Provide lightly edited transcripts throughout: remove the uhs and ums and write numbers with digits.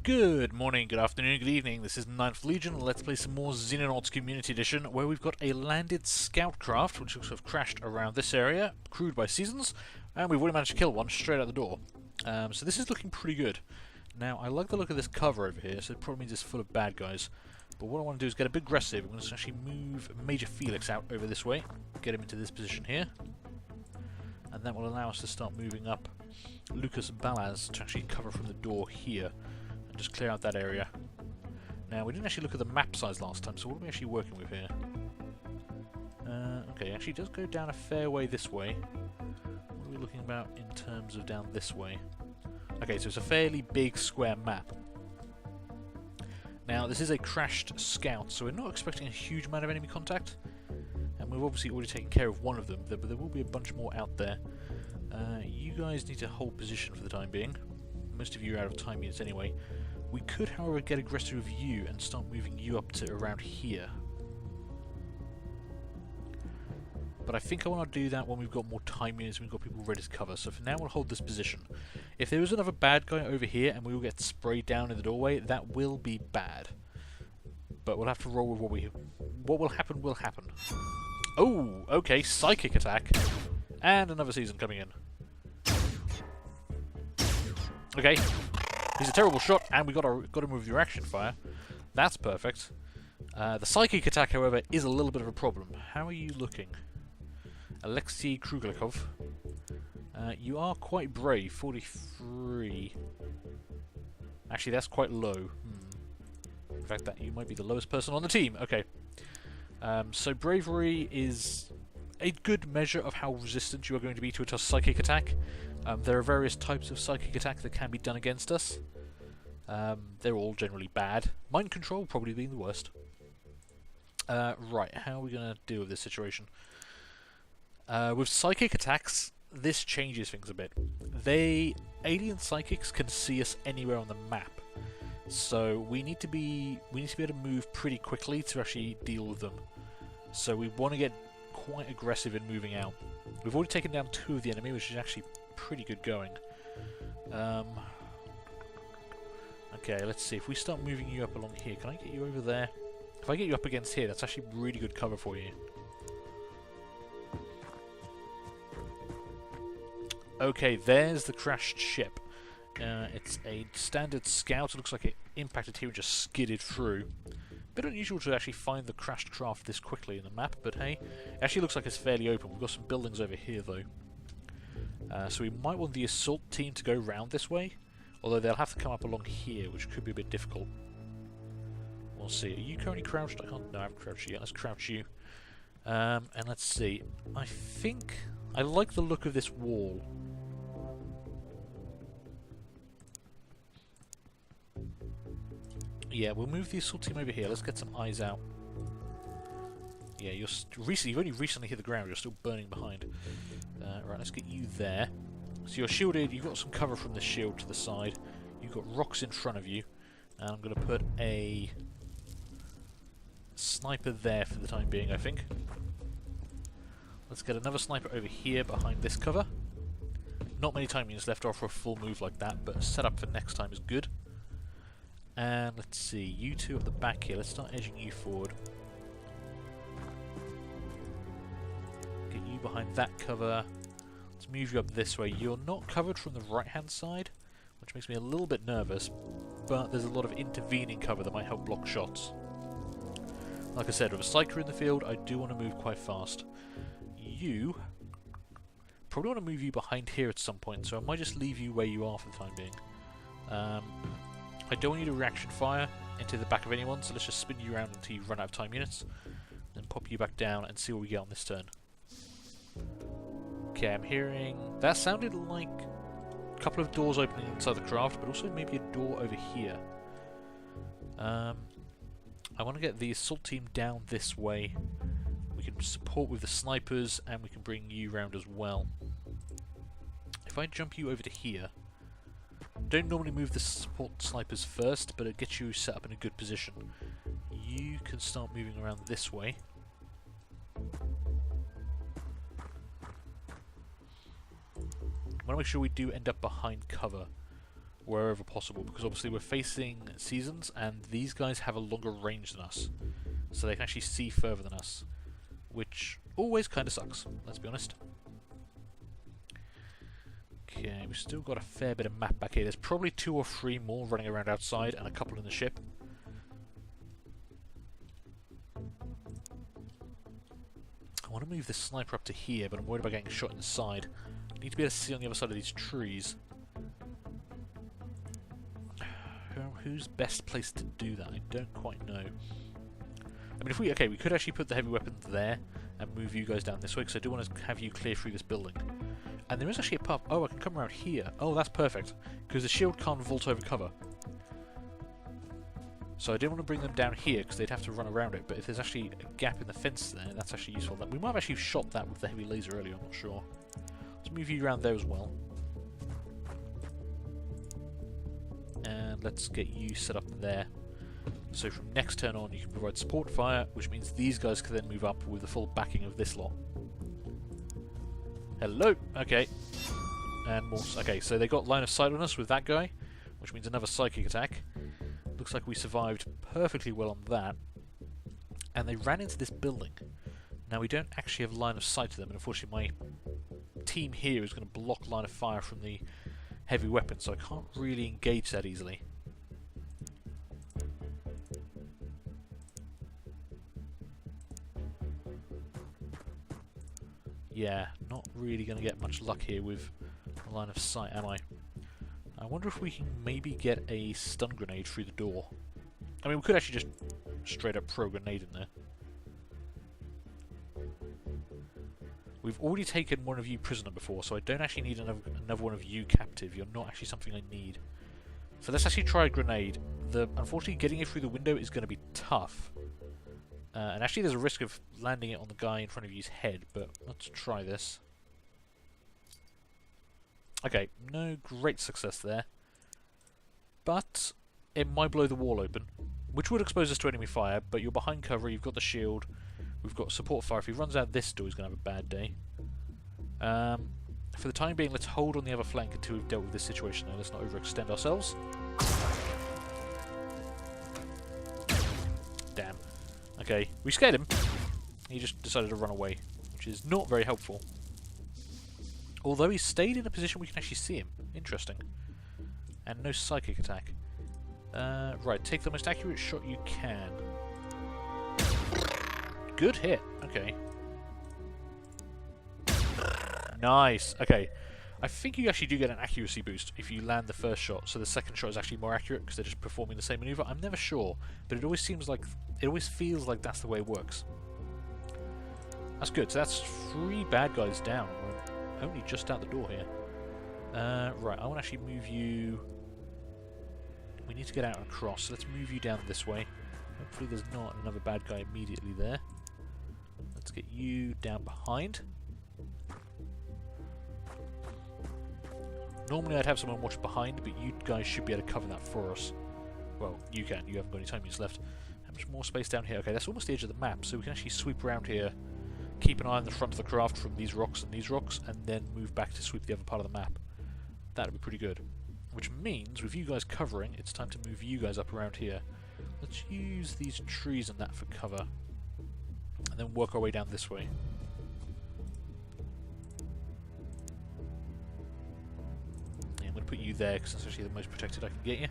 Good morning, good afternoon, good evening. This is Ninth Legion. Let's play some more Xenonauts Community Edition, where we've got a landed scout craft, which looks to have crashed around this area, crewed by Seasons, and we've already managed to kill one straight out the door. So this is looking pretty good. Now, I like the look of this cover over here, so it probably means it's full of bad guys. But what I want to do is get a bit aggressive. I'm going to actually move Major Felix out over this way, get him into this position here, and that will allow us to start moving up Lucas Balaz to actually cover from the door here. And just clear out that area. Now, we didn't actually look at the map size last time, so what are we actually working with here? Okay, actually it does go down a fair way this way. What are we looking about in terms of down this way? Okay, so it's a fairly big square map. Now, this is a crashed scout, so we're not expecting a huge amount of enemy contact. And we've obviously already taken care of one of them, but there will be a bunch more out there. You guys need to hold position for the time being. Most of you are out of time units anyway. We could, however, get aggressive with you and start moving you up to around here. But I think I want to do that when we've got more time units and we've got people ready to cover. So for now, we'll hold this position. If there is another bad guy over here and we will get sprayed down in the doorway, that will be bad. But we'll have to roll with what will happen will happen. Oh, okay, psychic attack. And another season coming in. Okay, he's a terrible shot, and we got to move your action fire. That's perfect. The psychic attack, however, is a little bit of a problem. How are you looking, Alexei Kruglikov? You are quite brave, 43. Actually, that's quite low. In fact, that you might be the lowest person on the team. Okay. So bravery is a good measure of how resistant you are going to be to a psychic attack. There are various types of psychic attack that can be done against us. They're all generally bad. Mind control probably being the worst. Right, how are we going to deal with this situation? With psychic attacks, this changes things a bit. Alien psychics can see us anywhere on the map, so we need to be able to move pretty quickly to actually deal with them. So we want to get quite aggressive in moving out. We've already taken down 2 of the enemy, which is actually pretty good going. Okay, let's see. If we start moving you up along here, can I get you over there? If I get you up against here, that's actually really good cover for you. Okay, there's the crashed ship. It's a standard scout. It looks like it impacted here and just skidded through. Bit unusual to actually find the crashed craft this quickly in the map, but hey, it actually looks like it's fairly open. We've got some buildings over here though. So we might want the assault team to go round this way, although they'll have to come up along here, which could be a bit difficult. We'll see. Are you currently crouched? I can't. No, I haven't crouched yet. Let's crouch you. And let's see. I think I like the look of this wall. Yeah, we'll move the assault team over here. Let's get some eyes out. Yeah, you've only recently hit the ground. You're still burning behind. Right, let's get you there. So you're shielded. You've got some cover from the shield to the side. You've got rocks in front of you. And I'm going to put a sniper there for the time being, I think. Let's get another sniper over here behind this cover. Not many time units left off for a full move like that, but a setup for next time is good. And let's see, you two at the back here. Let's start edging you forward. Get you behind that cover. Let's move you up this way. You're not covered from the right-hand side, which makes me a little bit nervous, but there's a lot of intervening cover that might help block shots. Like I said, with a Psych in the field, I do want to move quite fast. You probably want to move you behind here at some point, so I might just leave you where you are for the time being. I don't want you to reaction fire into the back of anyone, so let's just spin you around until you run out of time units. Then pop you back down and see what we get on this turn. Okay, I'm hearing... That sounded like a couple of doors opening inside the craft, but also maybe a door over here. I want to get the assault team down this way. We can support with the snipers, and we can bring you round as well. If I jump you over to here... Don't normally move the support snipers first, but it gets you set up in a good position. You can start moving around this way. I want to make sure we do end up behind cover. wherever possible, because obviously we're facing seasons, and these guys have a longer range than us, so they can actually see further than us, which always kind of sucks, let's be honest. Okay, we've still got a fair bit of map back here. There's probably 2 or 3 more running around outside, and a couple in the ship. I want to move this sniper up to here, but I'm worried about getting shot in the side. I need to be able to see on the other side of these trees. Who's best placed to do that? I don't quite know. I mean, if we... Okay, we could actually put the heavy weapons there and move you guys down this way, because I do want to have you clear through this building. And there is actually a path... Oh, I can come around here. Oh, that's perfect, because the shield can't vault over cover. So I didn't want to bring them down here, because they'd have to run around it, but if there's actually a gap in the fence there, that's actually useful. We might have actually shot that with the heavy laser earlier, I'm not sure. Let's move you around there as well. And let's get you set up there. So from next turn on you can provide support fire, which means these guys can then move up with the full backing of this lot. Hello! Okay. And more... Okay, so they got line of sight on us with that guy, which means another psychic attack. Looks like we survived perfectly well on that. And they ran into this building. Now we don't actually have line of sight to them, and unfortunately my team here is going to block line of fire from the heavy weapon, so I can't really engage that easily. Yeah, not really going to get much luck here with a line of sight, am I? I wonder if we can maybe get a stun grenade through the door. I mean, we could actually just straight up throw a grenade in there. We've already taken one of you prisoner before, so I don't actually need another one of you captive. You're not actually something I need. So let's actually try a grenade. Unfortunately, getting it through the window is going to be tough. And actually there's a risk of landing it on the guy in front of you's head, but let's try this. Okay, no great success there. But it might blow the wall open, which would expose us to enemy fire, but you're behind cover, you've got the shield, we've got support fire. If he runs out this door, he's going to have a bad day. For the time being, let's hold on the other flank until we've dealt with this situation now. Let's not overextend ourselves. Damn. Okay, we scared him. He just decided to run away, which is not very helpful. Although he stayed in a position we can actually see him. Interesting. And no psychic attack. Right, take the most accurate shot you can. Good hit. Okay. Nice. Okay. I think you actually do get an accuracy boost if you land the first shot, so the second shot is actually more accurate because they're just performing the same maneuver. I'm never sure, but it always seems like... It always feels like that's the way it works. That's good. So that's 3 bad guys down. We're only just out the door here. Right, I want to actually move you... We need to get out and across, so let's move you down this way. Hopefully there's not another bad guy immediately there. Let's get you down behind. Normally I'd have someone watch behind, but you guys should be able to cover that for us. Well, you can. You haven't got any time use left. How much more space down here? Okay, that's almost the edge of the map, so we can actually sweep around here, keep an eye on the front of the craft from these rocks, and then move back to sweep the other part of the map. That would be pretty good. Which means, with you guys covering, it's time to move you guys up around here. Let's use these trees and that for cover, and then work our way down this way. Yeah, I'm going to put you there, because that's actually the most protected I can get you.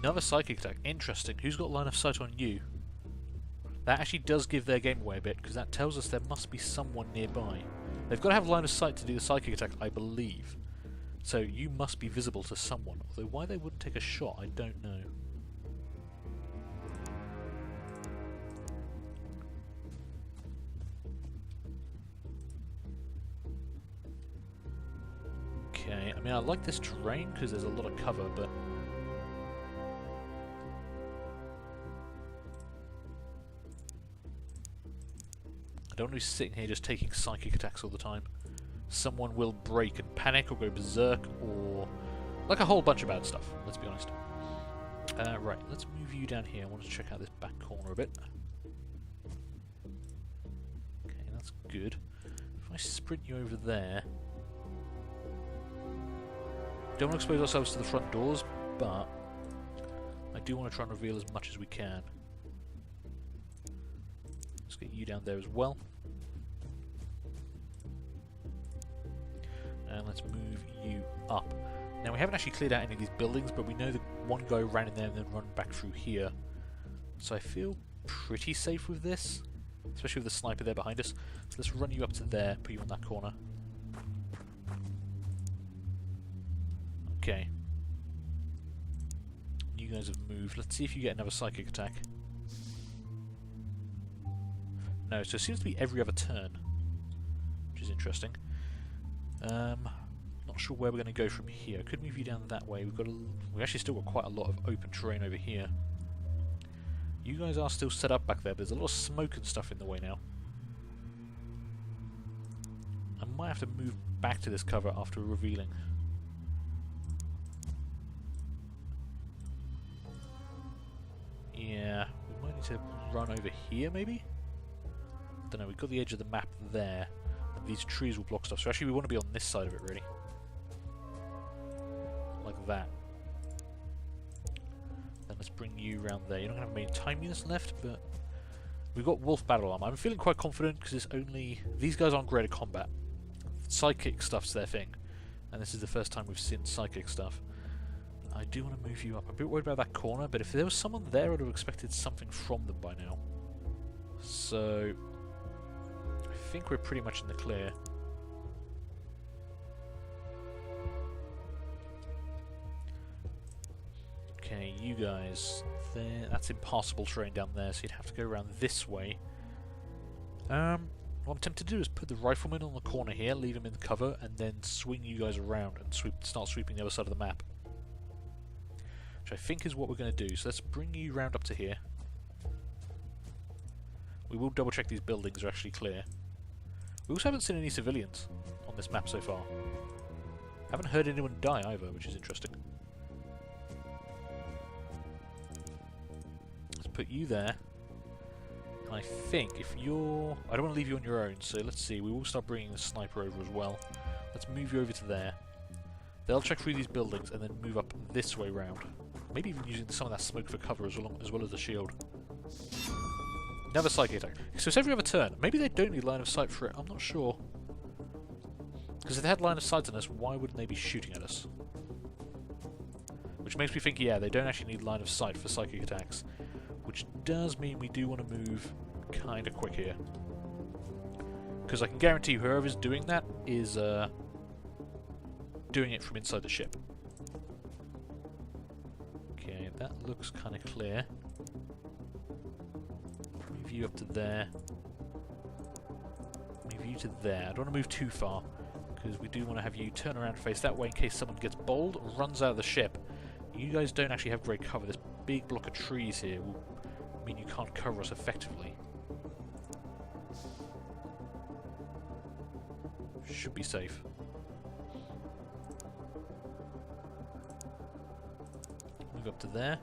Another psychic attack. Interesting. Who's got line of sight on you? That actually does give their game away a bit, because that tells us there must be someone nearby. They've got to have line of sight to do the psychic attack, I believe. So you must be visible to someone. Although why they wouldn't take a shot, I don't know. Okay, I mean I like this terrain because there's a lot of cover, but... I don't want to be sitting here just taking psychic attacks all the time. Someone will break and panic or go berserk or... like a whole bunch of bad stuff, let's be honest. Right, let's move you down here. I want to check out this back corner a bit. Okay, that's good. If I sprint you over there... Don't want to expose ourselves to the front doors, but I do want to try and reveal as much as we can. Let's get you down there as well. And let's move you up. Now we haven't actually cleared out any of these buildings, but we know that one guy ran in there and then run back through here. So I feel pretty safe with this, especially with the sniper there behind us. So let's run you up to there, put you on that corner. Okay. You guys have moved. Let's see if you get another psychic attack. No, so it seems to be every other turn, which is interesting. Not sure where we're going to go from here. Could move you down that way. We actually still got quite a lot of open terrain over here. You guys are still set up back there. There's a lot of smoke and stuff in the way now. I might have to move back to this cover after revealing. Yeah, we might need to run over here maybe? Don't know, we've got the edge of the map there, and these trees will block stuff, so actually we want to be on this side of it really. Like that. Then let's bring you around there. You're not going to have many time units left, but we've got wolf battle armor. I'm feeling quite confident because it's only... These guys aren't great at combat. Psychic stuff's their thing, and this is the first time we've seen psychic stuff. I do want to move you up. I'm a bit worried about that corner, but if there was someone there, I would have expected something from them by now. So, I think we're pretty much in the clear. Okay, you guys, there. That's impassable terrain down there, so you'd have to go around this way. What I'm tempted to do is put the rifleman on the corner here, leave him in the cover, and then swing you guys around and start sweeping the other side of the map. Which I think is what we're going to do. So let's bring you round up to here. We will double check these buildings are actually clear. We also haven't seen any civilians on this map so far. Haven't heard anyone die either, which is interesting. Let's put you there. And I think if you're... I don't want to leave you on your own, so let's see. We will start bringing the sniper over as well. Let's move you over to there. They'll check through these buildings and then move up this way round. Maybe even using some of that smoke for cover as well as the shield. Another psychic attack. So it's every other turn. Maybe they don't need line of sight for it. I'm not sure. Because if they had line of sight on us, why wouldn't they be shooting at us? Which makes me think, yeah, they don't actually need line of sight for psychic attacks. Which does mean we do want to move kind of quick here. Because I can guarantee whoever's doing that is doing it from inside the ship. Okay, that looks kind of clear. Move you up to there. Move you to there. I don't want to move too far, because we do want to have you turn around and face that way in case someone gets bold or runs out of the ship. You guys don't actually have great cover. This big block of trees here will mean you can't cover us effectively. Should be safe. Move up to there.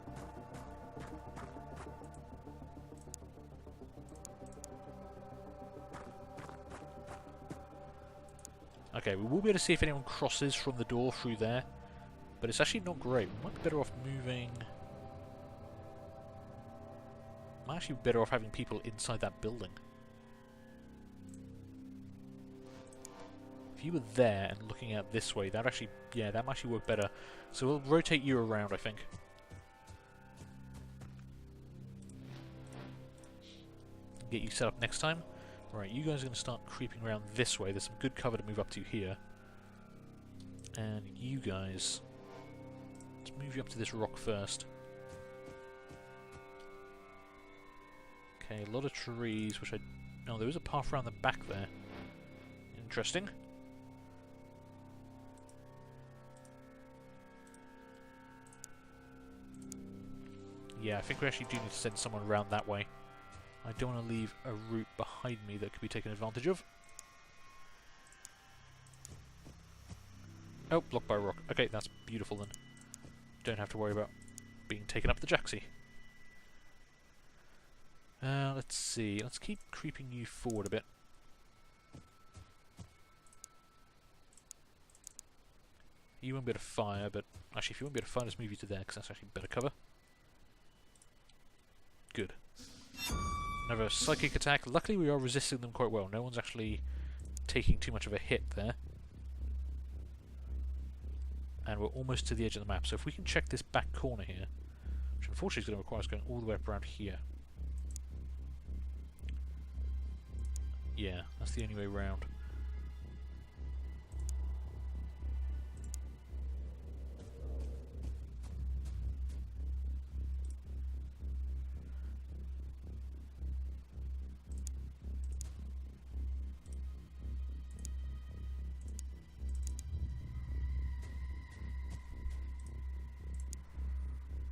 Okay, we will be able to see if anyone crosses from the door through there, but it's actually not great. We might be better off moving... Might actually be better off having people inside that building. If you were there and looking out this way, that actually, yeah, that might actually work better. So we'll rotate you around, I think. Get you set up next time. Right, you guys are going to start creeping around this way. There's some good cover to move up to here. And you guys... Let's move you up to this rock first. Okay, a lot of trees, which I... No, there is a path around the back there. Interesting. Yeah, I think we actually do need to send someone around that way. I don't want to leave a route behind me that could be taken advantage of. Oh, blocked by a rock. Okay, that's beautiful then. Don't have to worry about being taken up the jacksie. Let's see. Let's keep creeping you forward a bit. You won't be able to fire, but actually if you won't be able to fire, let's move you to there, because that's actually better cover. Good. Another psychic attack. Luckily we are resisting them quite well. No one's actually taking too much of a hit there. And we're almost to the edge of the map, so if we can check this back corner here, which unfortunately is going to require us going all the way up around here. Yeah, that's the only way round.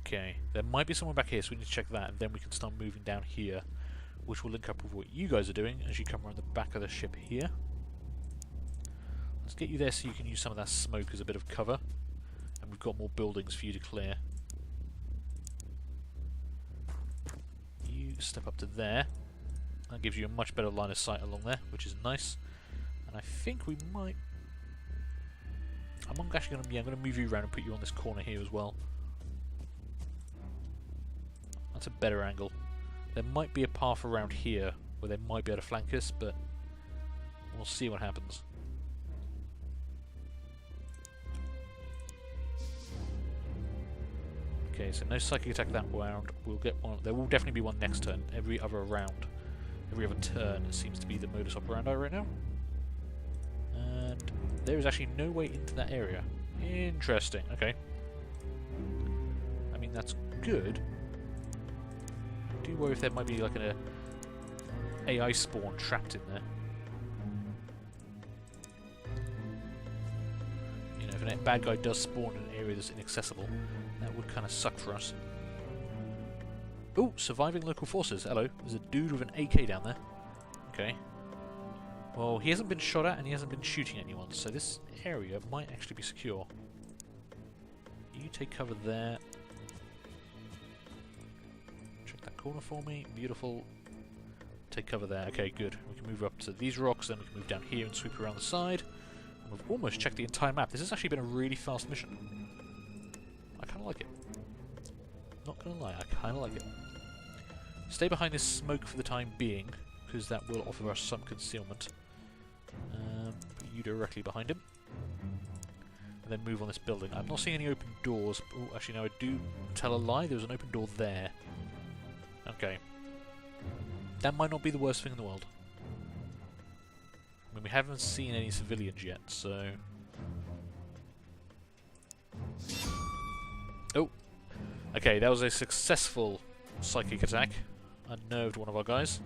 Okay, there might be someone back here, so we need to check that, and then we can start moving down here, which will link up with what you guys are doing as you come around the back of the ship here. Let's get you there so you can use some of that smoke as a bit of cover, and we've got more buildings for you to clear. You step up to there. That gives you a much better line of sight along there, which is nice. And I think we might... I'm actually going to... Yeah, I'm going to move you around and put you on this corner here as well. That's a better angle. There might be a path around here where they might be able to flank us, but we'll see what happens. Okay, so no psychic attack that round. We'll get one. There will definitely be one next turn. Every other round, every other turn, it seems to be the modus operandi right now. And there is actually no way into that area. Interesting. Okay. I mean, that's good. I do worry if there might be like an AI spawn trapped in there. You know, if a bad guy does spawn in an area that's inaccessible, that would kind of suck for us. Ooh, surviving local forces. Hello. There's a dude with an AK down there. Okay. Well, he hasn't been shot at and he hasn't been shooting anyone, so this area might actually be secure. You take cover there. That corner for me, beautiful. Take cover there. Okay, good. We can move up to these rocks, then we can move down here and sweep around the side. And we've almost checked the entire map. This has actually been a really fast mission. I kind of like it. Not gonna lie, I kind of like it. Stay behind this smoke for the time being, because that will offer us some concealment. Put you directly behind him. And then move on this building. I'm not seeing any open doors. Oh, actually, no, I do tell a lie. There was an open door there. Okay. That might not be the worst thing in the world. I mean, we haven't seen any civilians yet, so... Oh! Okay, that was a successful psychic attack. Unnerved one of our guys.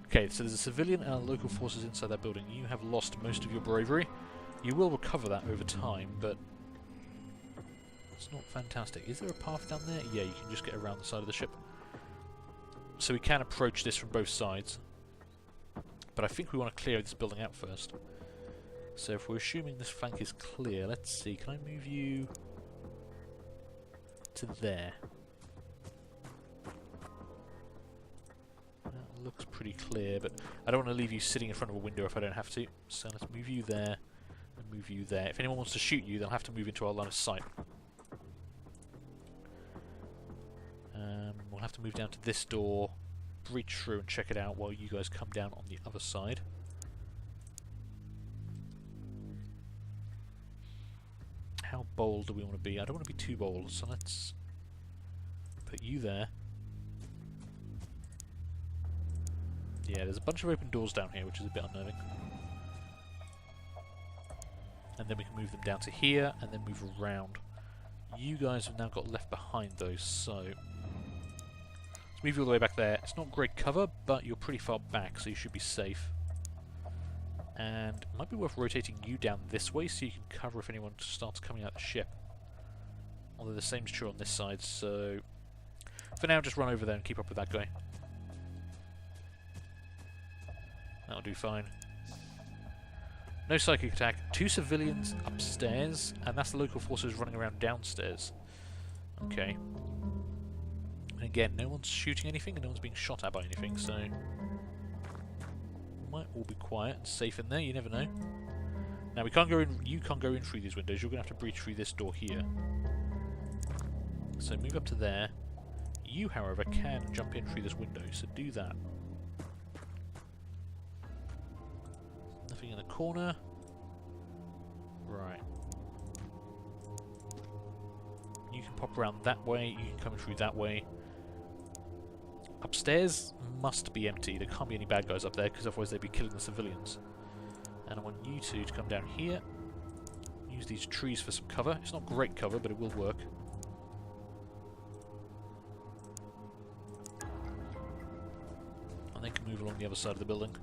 Okay, so there's a civilian and local forces inside that building. You have lost most of your bravery. You will recover that over time, but... it's not fantastic. Is there a path down there? Yeah, you can just get around the side of the ship. So we can approach this from both sides. But I think we want to clear this building out first. So if we're assuming this flank is clear, let's see, can I move you to there? That looks pretty clear, but I don't want to leave you sitting in front of a window if I don't have to. So let's move you there, and move you there. If anyone wants to shoot you, they'll have to move into our line of sight. We'll have to move down to this door, breach through and check it out while you guys come down on the other side. How bold do we want to be? I don't want to be too bold, so let's put you there. Yeah, there's a bunch of open doors down here, which is a bit unnerving. And then we can move them down to here, and then move around. You guys have now got left behind those, so... move you all the way back there. It's not great cover, but you're pretty far back, so you should be safe. And it might be worth rotating you down this way so you can cover if anyone starts coming out the ship. Although the same's true on this side, so... for now, just run over there and keep up with that guy. That'll do fine. No psychic attack. 2 civilians upstairs, and that's the local forces running around downstairs. Okay. And again, no one's shooting anything and no one's being shot at by anything, so... might all be quiet and safe in there, you never know. Now we can't go in. You can't go in through these windows. You're going to have to breach through this door here. So move up to there. You, however, can jump in through this window, so do that. Nothing in the corner. Right. You can pop around that way. You can come through that way. Upstairs must be empty. There can't be any bad guys up there, because otherwise they'd be killing the civilians. And I want you two to come down here. Use these trees for some cover. It's not great cover, but it will work. And they can move along the other side of the building.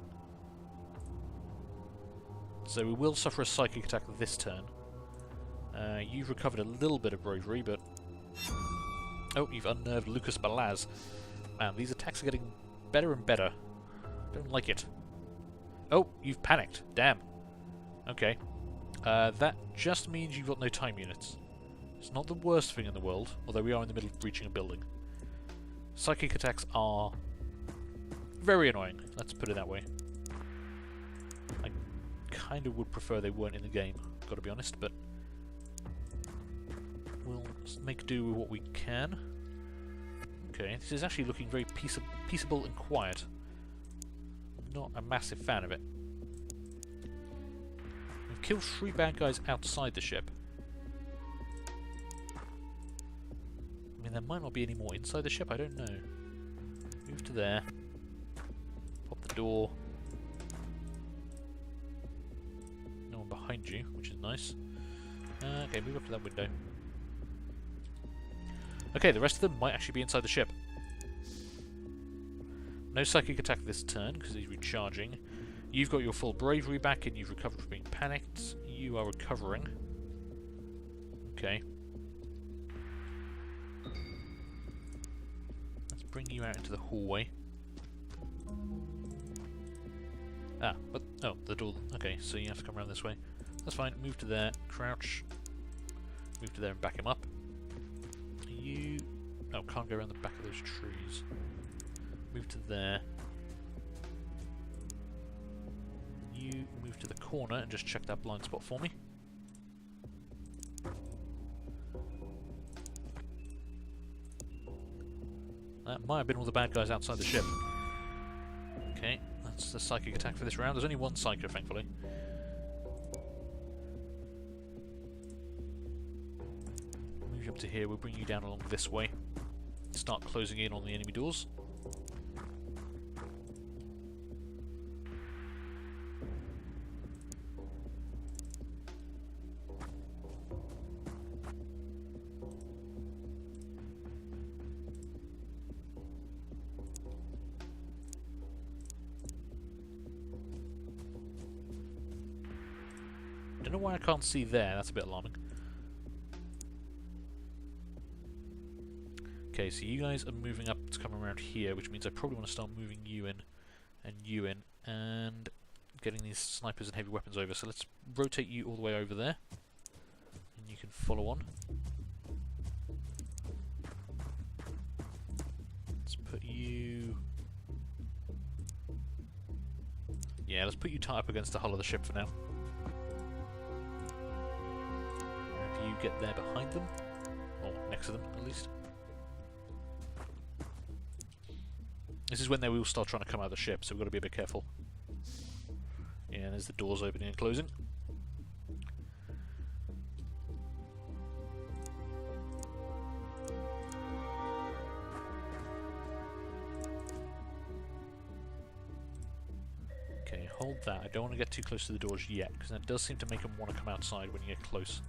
So we will suffer a psychic attack this turn. You've recovered a little bit of bravery, but... Oh, you've unnerved Lucas Balaz. Man, these attacks are getting better and better. Don't like it. Oh, you've panicked. Damn. Okay. That just means you've got no time units. It's not the worst thing in the world, although we are in the middle of breaching a building. Psychic attacks are very annoying, let's put it that way. I kind of would prefer they weren't in the game, gotta be honest, but we'll make do with what we can. Okay, this is actually looking very peaceable and quiet. Not a massive fan of it. We've killed 3 bad guys outside the ship. I mean, there might not be any more inside the ship, I don't know. Move to there. Pop the door. No one behind you, which is nice. Okay, move up to that window. Okay, the rest of them might actually be inside the ship. No psychic attack this turn, because he's recharging. You've got your full bravery back and you've recovered from being panicked. You are recovering. Okay. Let's bring you out into the hallway. Ah, but... Oh, the door... Okay, so you have to come around this way. That's fine. Move to there. Crouch. Move to there and back him up. You... Oh, can't go around the back of those trees. Move to there. You move to the corner and just check that blind spot for me. That might have been all the bad guys outside the ship. Okay, that's the psychic attack for this round. There's only one psycho, thankfully. Move you up to here, we'll bring you down along this way. Start closing in on the enemy doors. Don't know why I can't see there, that's a bit alarming. Okay, so you guys are moving up to come around here, which means I probably want to start moving you in, and getting these snipers and heavy weapons over. So let's rotate you all the way over there, and you can follow on. Let's put you... Yeah, let's put you tight up against the hull of the ship for now. Have you get there behind them, or next to them at least. This is when they will start trying to come out of the ship, so we've got to be a bit careful. Yeah, there's the doors opening and closing. Okay, hold that. I don't want to get too close to the doors yet, because that does seem to make them want to come outside when you get close.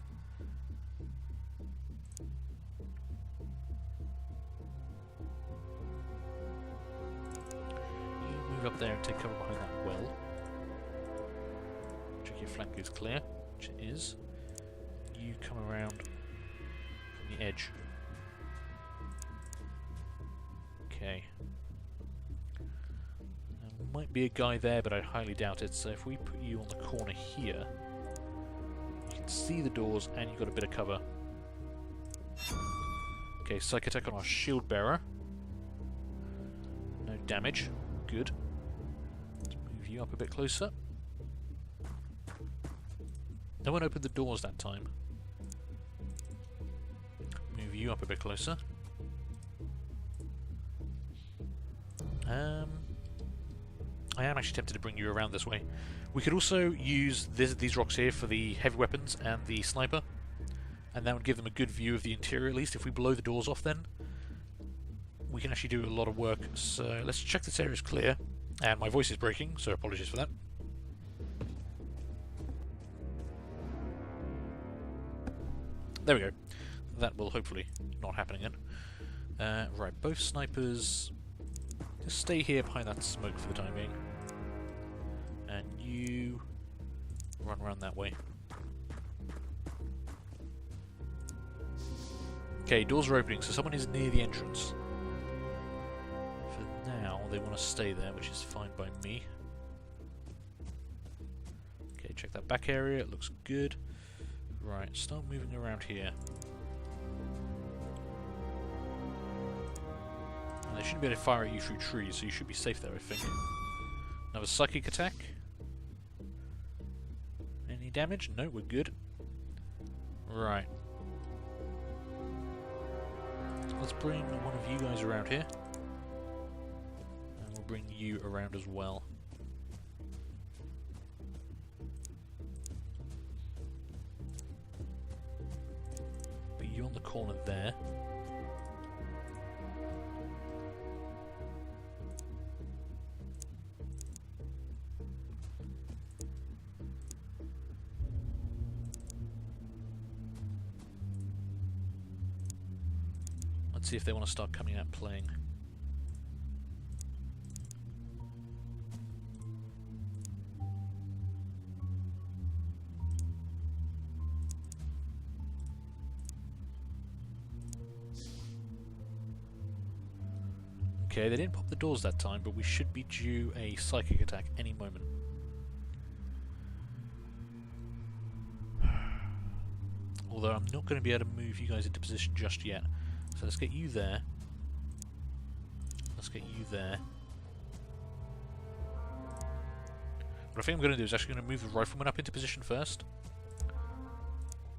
Move up there and take cover behind that well. Check your flank is clear, which it is. You come around from the edge. Okay. There might be a guy there, but I highly doubt it, so if we put you on the corner here, you can see the doors and you've got a bit of cover. Okay, psych attack on our shield bearer. No damage. Good. Let's move you up a bit closer. No one opened the doors that time. Move you up a bit closer. I am actually tempted to bring you around this way. We could also use these rocks here for the heavy weapons and the sniper, and that would give them a good view of the interior at least. If we blow the doors off then, we can actually do a lot of work. So let's check this area is clear. And my voice is breaking, so apologies for that. There we go. That will hopefully not happen again. Right, both snipers just stay here behind that smoke for the time being. And you run around that way. Okay, doors are opening, so someone is near the entrance. For now, they want to stay there, which is fine by me. Okay, check that back area, it looks good. Right, start moving around here. And they shouldn't be able to fire at you through trees, so you should be safe there, I think. Another psychic attack. Any damage? No, we're good. Right. Let's bring one of you guys around here. And we'll bring you around as well. Put you on the corner there. Let's see if they want to start coming out and playing. Okay, they didn't pop the doors that time, but we should be due a psychic attack any moment. Although I'm not going to be able to move you guys into position just yet. So let's get you there. Let's get you there. What I think I'm going to do is actually going to move the rifleman up into position first.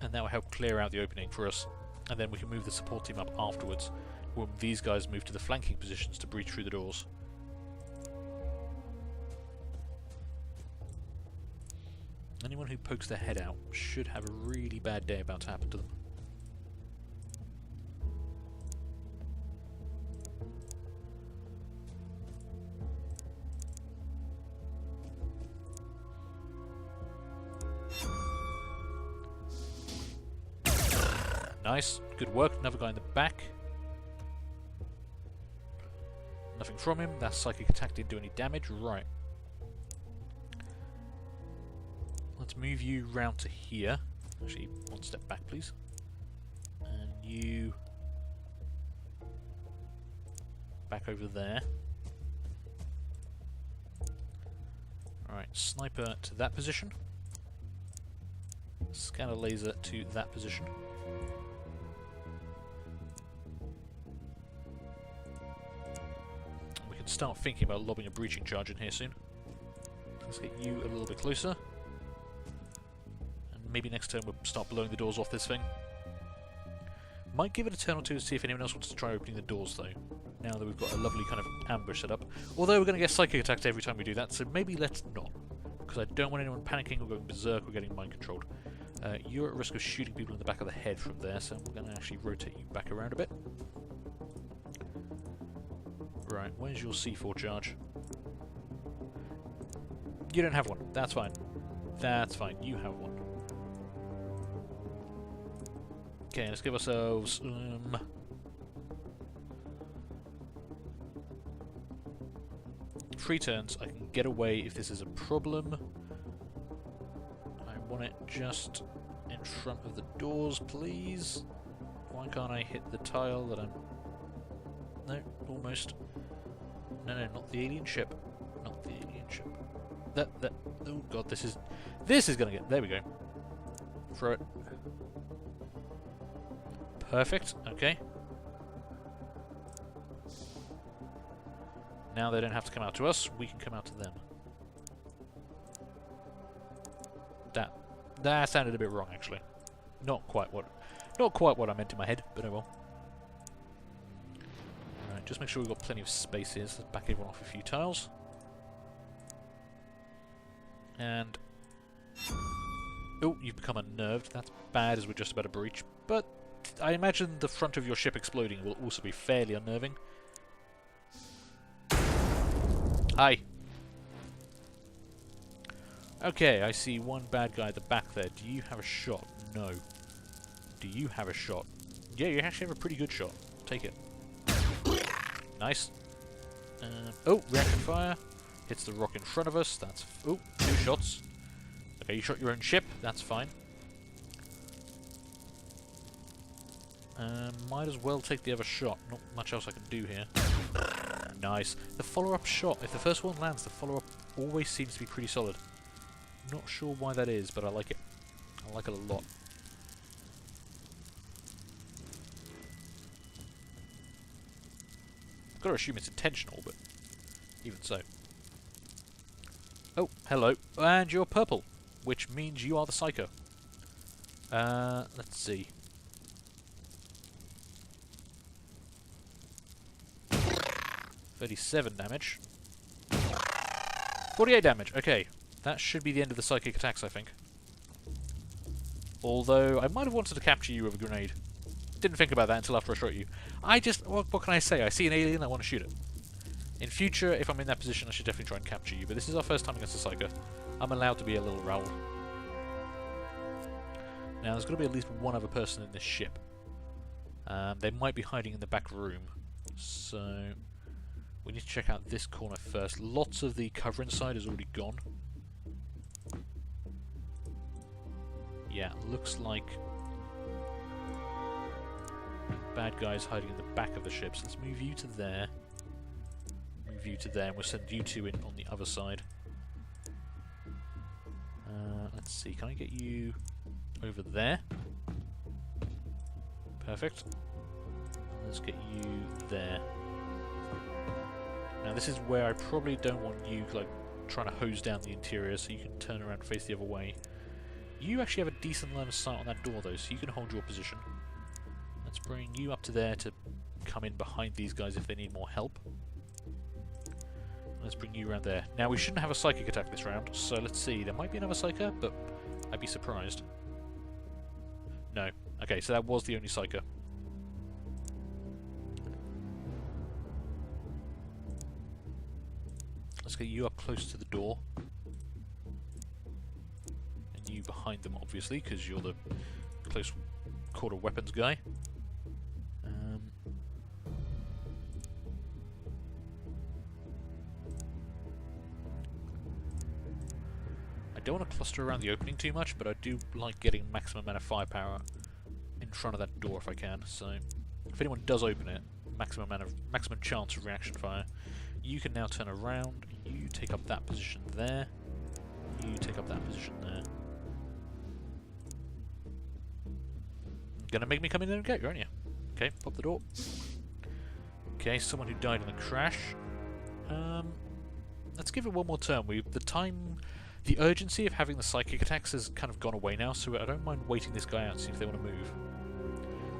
And that will help clear out the opening for us. And then we can move the support team up afterwards, when these guys move to the flanking positions to breach through the doors. Anyone who pokes their head out should have a really bad day about to happen to them. Nice, good work. Another guy in the back. Nothing from him. That psychic attack didn't do any damage. Right. Let's move you round to here. Actually, one step back, please. And you back over there. Alright, sniper to that position. Scanner laser to that position. Start thinking about lobbing a breaching charge in here soon. Let's get you a little bit closer. And maybe next turn we'll start blowing the doors off this thing. Might give it a turn or two to see if anyone else wants to try opening the doors though. Now that we've got a lovely kind of ambush set up. Although we're going to get psychic attacked every time we do that, so maybe let's not. Because I don't want anyone panicking or going berserk or getting mind controlled. You're at risk of shooting people in the back of the head from there, so we're going to actually rotate you back around a bit. Right, where's your C4 charge? You don't have one. That's fine. That's fine. You have one. Okay, let's give ourselves 3 turns. I can get away if this is a problem. I want it just in front of the doors, please. Why can't I hit the tile that I'm... No, almost. No, not the alien ship. Not the alien ship. That. Oh god, this is gonna get. There we go. Throw it. Perfect. Okay. Now they don't have to come out to us. We can come out to them. That sounded a bit wrong, actually. Not quite what I meant in my head, but oh well. Alright, just make sure we've got plenty of space here, so let's back everyone off a few tiles. And... oh, you've become unnerved. That's bad as we're just about to breach, but I imagine the front of your ship exploding will also be fairly unnerving. Hi. Okay, I see one bad guy at the back there. Do you have a shot? No. Do you have a shot? Yeah, you actually have a pretty good shot. Take it. Nice. Oh, reaction fire. Hits the rock in front of us. That's... oh, 2 shots. Okay, you shot your own ship. That's fine. Might as well take the other shot. Not much else I can do here. Nice. The follow-up shot. If the first one lands, the follow-up always seems to be pretty solid. Not sure why that is, but I like it. I like it a lot. I've got to assume it's intentional, but even so. Oh, hello. And you're purple, which means you are the Psycho. Let's see. 37 damage. 48 damage, okay. That should be the end of the psychic attacks, I think. Although, I might have wanted to capture you with a grenade. Didn't think about that until after I shot you. What can I say? I see an alien, I want to shoot it. In future, if I'm in that position, I should definitely try and capture you, but this is our first time against a Psycho. I'm allowed to be a little rawled. Now, there's got to be at least one other person in this ship. They might be hiding in the back room, so... we need to check out this corner first. Lots of the cover inside is already gone. Yeah, looks like bad guys hiding in the back of the ship. So let's move you to there. Move you to there, and we'll send you two in on the other side. Let's see, can I get you over there? Perfect. Let's get you there. Now this is where I probably don't want you like trying to hose down the interior, so you can turn around and face the other way. You actually have a decent line of sight on that door though, so you can hold your position. Let's bring you up to there to come in behind these guys if they need more help. Let's bring you around there. Now we shouldn't have a psychic attack this round, so let's see. There might be another psycho, but I'd be surprised. No. Okay, so that was the only psycho. Let's get you up close to the door. And you behind them, obviously, because you're the close quarter weapons guy. I don't want to cluster around the opening too much, but I do like getting maximum amount of firepower in front of that door if I can. So, if anyone does open it, maximum chance of reaction fire. You can now turn around. You take up that position there. You take up that position there. Gonna make me come in there and get you, aren't you? Okay, pop the door. Okay, someone who died in the crash. Let's give it one more turn. The urgency of having the psychic attacks has kind of gone away now, so I don't mind waiting this guy out and see if they want to move.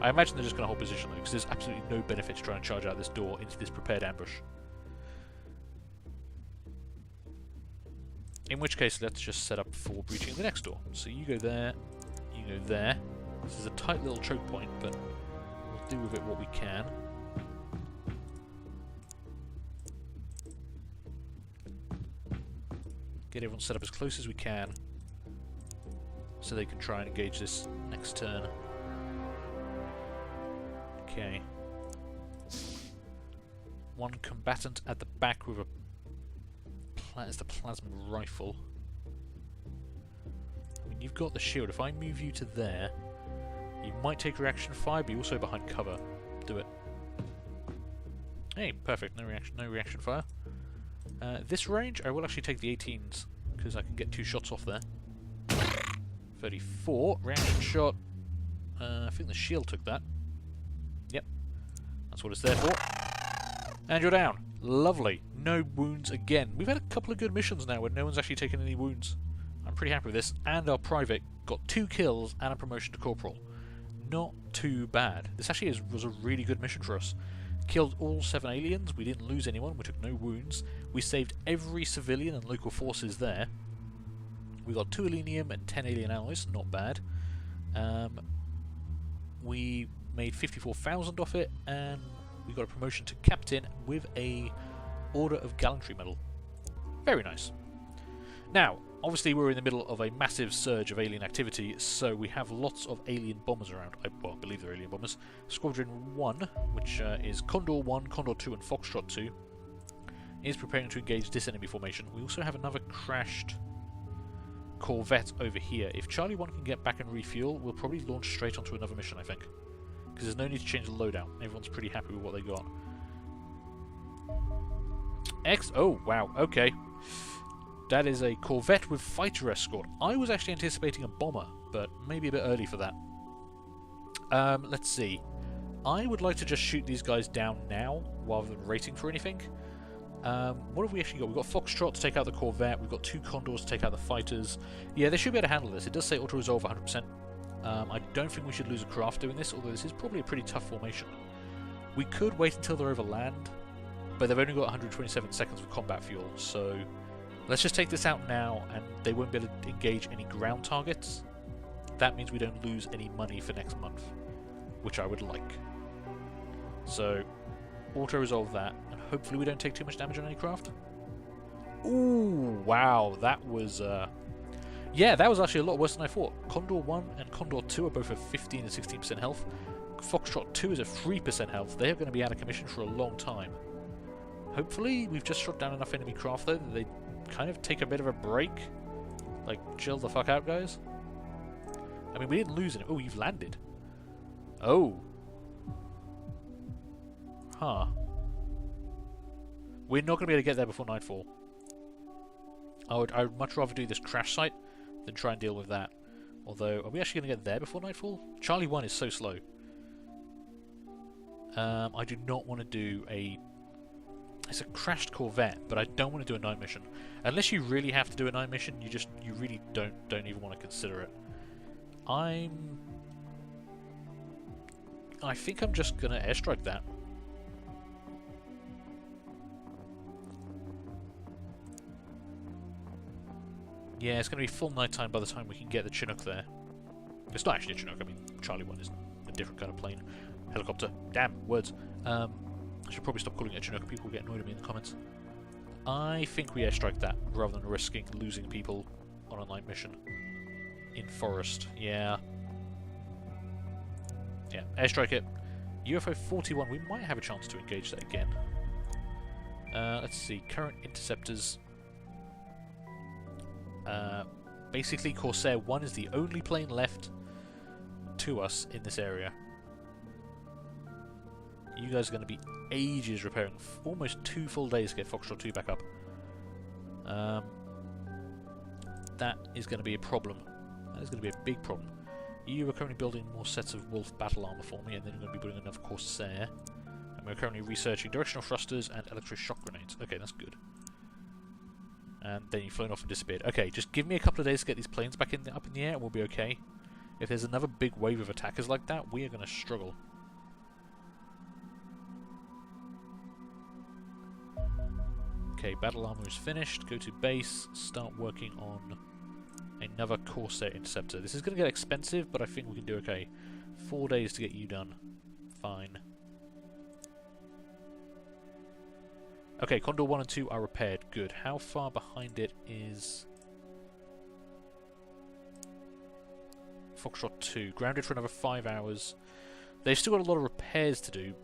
I imagine they're just going to hold position though, because there's absolutely no benefit to trying to charge out this door into this prepared ambush. In which case, let's just set up for breaching the next door. So you go there, you go there. This is a tight little choke point, but we'll do with it what we can. Get everyone set up as close as we can, so they can try and engage this next turn. Okay. One combatant at the back with the plasma rifle. I mean, you've got the shield. If I move you to there, you might take reaction fire, but you're also behind cover. Do it. Hey, perfect. No reaction fire. This range, I will actually take the 18s, because I can get 2 shots off there. 34, reaction shot. I think the shield took that. Yep, that's what it's there for. And you're down. Lovely. No wounds again. We've had a couple of good missions now where no one's actually taken any wounds. I'm pretty happy with this. And our private got 2 kills and a promotion to corporal. Not too bad. This actually was a really good mission for us. Killed all 7 aliens, we didn't lose anyone, we took no wounds. We saved every civilian and local forces there. We got 2 Elenium and 10 alien alloys, not bad. We made 54,000 off it, and we got a promotion to captain with a Order of Gallantry medal. Very nice. Now, obviously we're in the middle of a massive surge of alien activity, so we have lots of alien bombers around. I believe they're alien bombers. Squadron 1, which is Condor 1, Condor 2 and Foxtrot 2, is preparing to engage this enemy formation. We also have another crashed Corvette over here. If Charlie 1 can get back and refuel, we'll probably launch straight onto another mission, I think. Because there's no need to change the loadout. Everyone's pretty happy with what they got. Oh, wow, okay. That is a Corvette with fighter escort. I was actually anticipating a bomber, but maybe a bit early for that. Let's see. I would like to just shoot these guys down now, rather than waiting for anything. What have we actually got? We've got Foxtrot to take out the Corvette, we've got 2 Condors to take out the fighters. Yeah, they should be able to handle this. It does say auto-resolve 100%. I don't think we should lose a craft doing this, although this is probably a pretty tough formation. We could wait until they're over land, but they've only got 127 seconds of combat fuel, so let's just take this out now, and they won't be able to engage any ground targets. That means we don't lose any money for next month, which I would like. So, auto-resolve that, and hopefully we don't take too much damage on any craft. Ooh, wow, that was... yeah, that was actually a lot worse than I thought. Condor 1 and Condor 2 are both at 15 and 16% health. Foxtrot 2 is at 3% health. They are going to be out of commission for a long time. Hopefully, we've just shot down enough enemy craft, though, that they kind of take a bit of a break. Like, chill the fuck out, guys. I mean, we didn't lose it. Oh, you've landed. Oh. Huh. We're not going to be able to get there before nightfall. I would much rather do this crash site than try and deal with that. Although, are we actually going to get there before nightfall? Charlie 1 is so slow. I do not want to do a... It's a crashed Corvette, but I don't want to do a night mission. Unless you really have to do a night mission, you really don't even want to consider it. I think I'm just gonna airstrike that. Yeah, it's gonna be full nighttime by the time we can get the Chinook there. It's not actually a Chinook, I mean, Charlie 1 is a different kind of plane. Helicopter. Damn, words. I should probably stop calling it a Chinook, people get annoyed at me in the comments. I think we airstrike that, rather than risking losing people on a night mission. In forest, yeah. Yeah, airstrike it. UFO 41, we might have a chance to engage that again. Let's see, current interceptors. Basically, Corsair 1 is the only plane left to us in this area. You guys are going to be ages repairing. Almost 2 full days to get Foxtrot 2 back up. That is going to be a problem. That is going to be a big problem. You are currently building more sets of Wolf battle armor for me, and then you're going to be building another Corsair. And we're currently researching directional thrusters and electro-shock grenades. Okay, that's good. And then you've flown off and disappeared. Okay, just give me a couple of days to get these planes back up in the air and we'll be okay. If there's another big wave of attackers like that, we are going to struggle. Okay, battle armor is finished. Go to base, start working on another Corsair interceptor. This is going to get expensive, but I think we can do okay. 4 days to get you done. Fine. Okay, Condor 1 and 2 are repaired. Good. How far behind it is Foxtrot 2? Grounded for another 5 hours. They've still got a lot of repairs to do,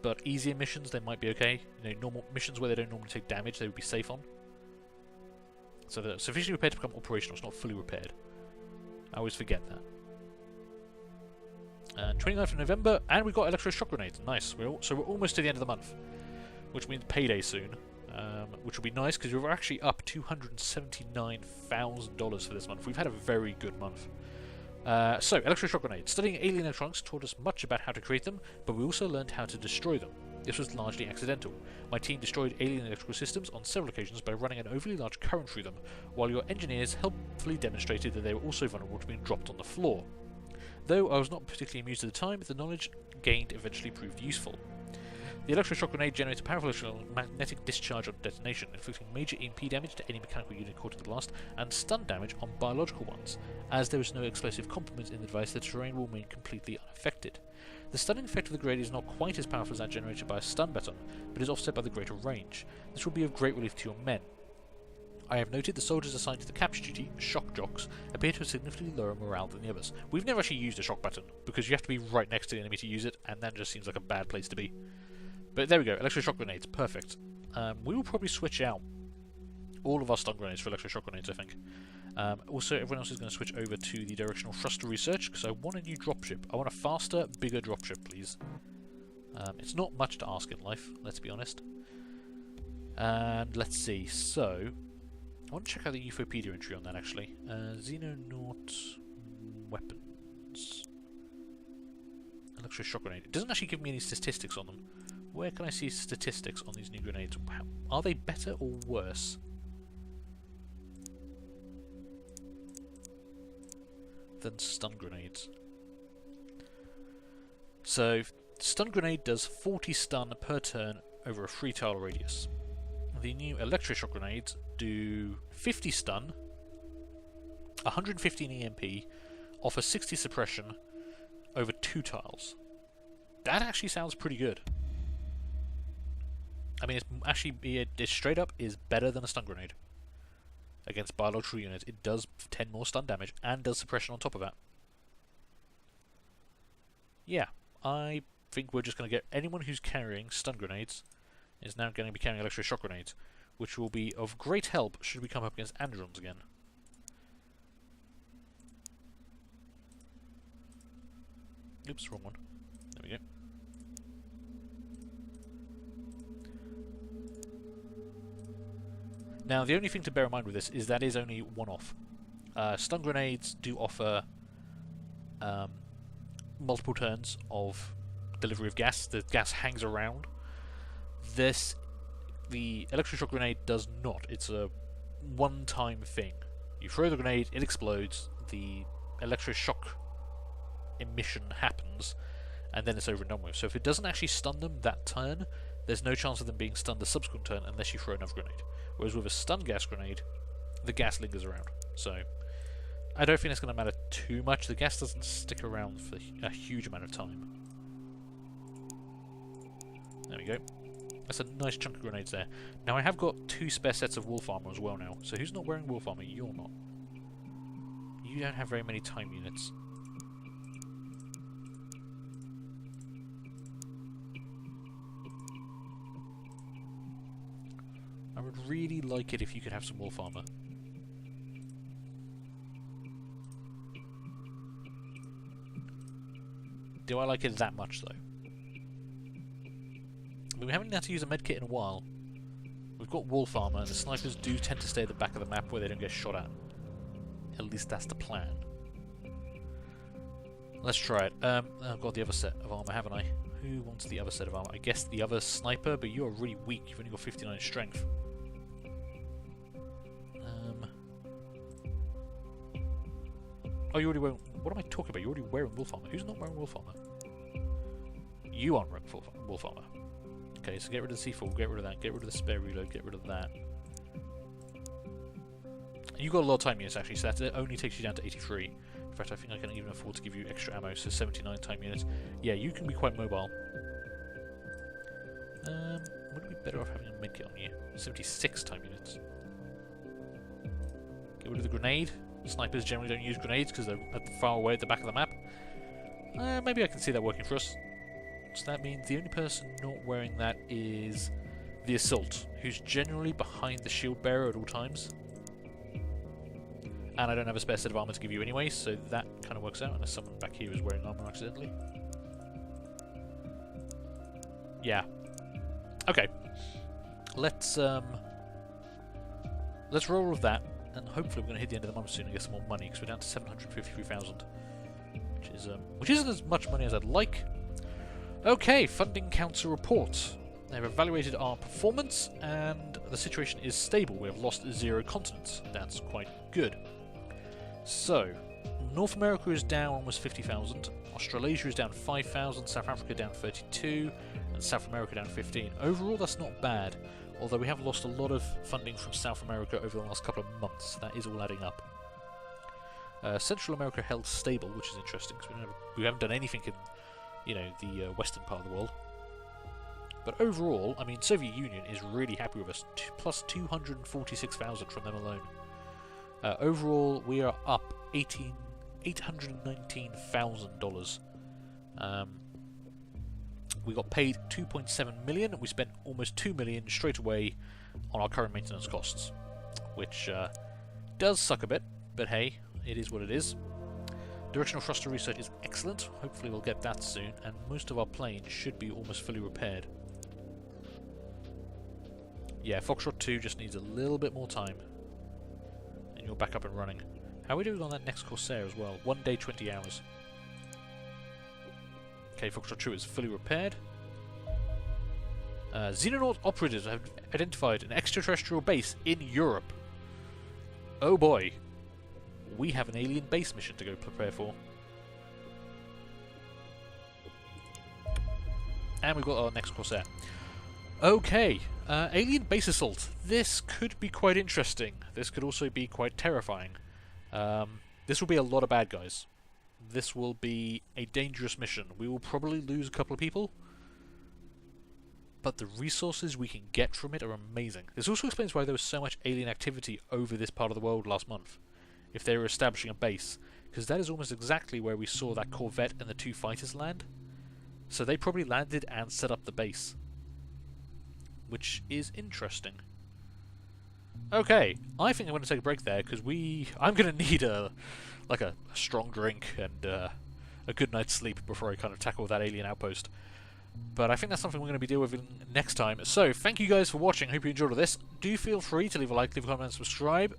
but easier missions, they might be okay. You know, normal missions where they don't normally take damage, they would be safe on. So they're sufficiently repaired to become operational. It's not fully repaired. I always forget that. 29th of November, and we've got electro-shock grenades. Nice. So we're almost to the end of the month, which means payday soon, which will be nice because we're actually up $279,000 for this month. We've had a very good month. So, electro-shock grenades. Studying alien electronics taught us much about how to create them, but we also learned how to destroy them. This was largely accidental. My team destroyed alien electrical systems on several occasions by running an overly large current through them, while your engineers helpfully demonstrated that they were also vulnerable to being dropped on the floor. Though I was not particularly amused at the time, the knowledge gained eventually proved useful. The electroshock grenade generates a powerful electromagnetic discharge on detonation, inflicting major EMP damage to any mechanical unit caught in the blast, and stun damage on biological ones. As there is no explosive complement in the device, the terrain will remain completely unaffected. The stunning effect of the grenade is not quite as powerful as that generated by a stun baton, but is offset by the greater range. This will be of great relief to your men. I have noted the soldiers assigned to the capture duty, shock jocks, appear to have significantly lower morale than the others. We've never actually used a shock baton, because you have to be right next to the enemy to use it, and that just seems like a bad place to be. But there we go, electroshock grenades, perfect. We will probably switch out all of our stun grenades for electroshock grenades, I think. Also, everyone else is going to switch over to the directional thruster research, because I want a new dropship. I want a faster, bigger dropship, please. It's not much to ask in life, let's be honest. And let's see, so... I want to check out the UFOpedia entry on that, actually. Xenonaut weapons. Electroshock grenade. It doesn't actually give me any statistics on them. Where can I see statistics on these new grenades? Are they better or worse? Than stun grenades. So, stun grenade does 40 stun per turn over a 3-tile radius. The new electroshock grenades do 50 stun, 115 EMP, offer 60 suppression over 2 tiles. That actually sounds pretty good. I mean, it straight up is better than a stun grenade. Against biological units, it does 10 more stun damage and does suppression on top of that. Yeah, I think we're just going to get anyone who's carrying stun grenades is now going to be carrying electroshock grenades, which will be of great help should we come up against androns again. Oops, wrong one. There we go. Now, the only thing to bear in mind with this is that is only one-off. Stun grenades do offer multiple turns of delivery of gas. The gas hangs around. The electroshock grenade does not. It's a one-time thing. You throw the grenade, it explodes, the electroshock emission happens, and then it's over and done with. So if it doesn't actually stun them that turn, there's no chance of them being stunned the subsequent turn unless you throw another grenade. Whereas with a stun gas grenade, the gas lingers around. So I don't think it's going to matter too much. The gas doesn't stick around for a huge amount of time. There we go. That's a nice chunk of grenades there. Now I have got 2 spare sets of wolf armor as well now. So who's not wearing wolf armor? You're not. You don't have very many time units. I would really like it if you could have some wolf armor. Do I like it that much though? I mean, we haven't had to use a medkit in a while. We've got wolf armor, and the snipers do tend to stay at the back of the map where they don't get shot at. At least that's the plan. Let's try it. I've got the other set of armor, haven't I? Who wants the other set of armor? I guess the other sniper, but you're really weak. You've only got 59 strength. Oh, you already wearing... What am I talking about? You're already wearing wolf armor. Who's not wearing wolf armor? You aren't wearing wolf armor. Okay, so get rid of the C4, get rid of that, get rid of the spare reload, get rid of that. You've got a lot of time units actually, so that only takes you down to 83. In fact, I think I can even afford to give you extra ammo, so 79 time units. Yeah, you can be quite mobile. Would it be better off having a medkit on you? 76 time units. Get rid of the grenade. Snipers generally don't use grenades because they're far away at the back of the map. Maybe I can see that working for us. So that means the only person not wearing that is the Assault, who's generally behind the shield bearer at all times. And I don't have a spare set of armor to give you anyway, so that kind of works out, unless someone back here is wearing armor accidentally. Yeah. Okay. Let's roll with that, and hopefully we're going to hit the end of the month soon and get some more money, because we're down to 753,000, which isn't as much money as I'd like. Okay, funding council report. They've evaluated our performance, and the situation is stable. We have lost 0 continents. That's quite good. So, North America is down almost 50,000, Australasia is down 5,000, South Africa down 32, and South America down 15. Overall, that's not bad, although we have lost a lot of funding from South America over the last couple of months. That is all adding up. Central America held stable, which is interesting, because we haven't done anything in, you know, the western part of the world. But overall, I mean, Soviet Union is really happy with us, plus 246,000 from them alone. Overall, we are up $819,000. We got paid 2.7 million. We spent almost 2 million straight away on our current maintenance costs, which does suck a bit, but hey, it is what it is. Directional thruster research is excellent. Hopefully we'll get that soon, and most of our planes should be almost fully repaired. Yeah, Foxtrot 2 just needs a little bit more time, and you're back up and running. How are we doing on that next Corsair as well? 1 day, 20 hours. Okay, Foxtrot 2 is fully repaired. Xenonauts operatives have identified an extraterrestrial base in Europe. Oh boy. We have an alien base mission to go prepare for. And we've got our next Corsair. Okay, alien base assault. This could be quite interesting. This could also be quite terrifying. This will be a lot of bad guys. This will be a dangerous mission. We will probably lose a couple of people, but the resources we can get from it are amazing. This also explains why there was so much alien activity over this part of the world last month, if they were establishing a base, because that is almost exactly where we saw that Corvette and the 2 fighters land. So they probably landed and set up the base, which is interesting. Okay, I think I'm going to take a break there, because I'm going to need a strong drink and a good night's sleep before I kind of tackle that alien outpost. But I think that's something we're going to be dealing with next time. So, thank you guys for watching. Hope you enjoyed all this. Do feel free to leave a like, leave a comment, and subscribe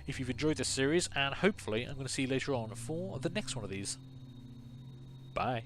if you've enjoyed this series. And hopefully, I'm going to see you later on for the next one of these. Bye.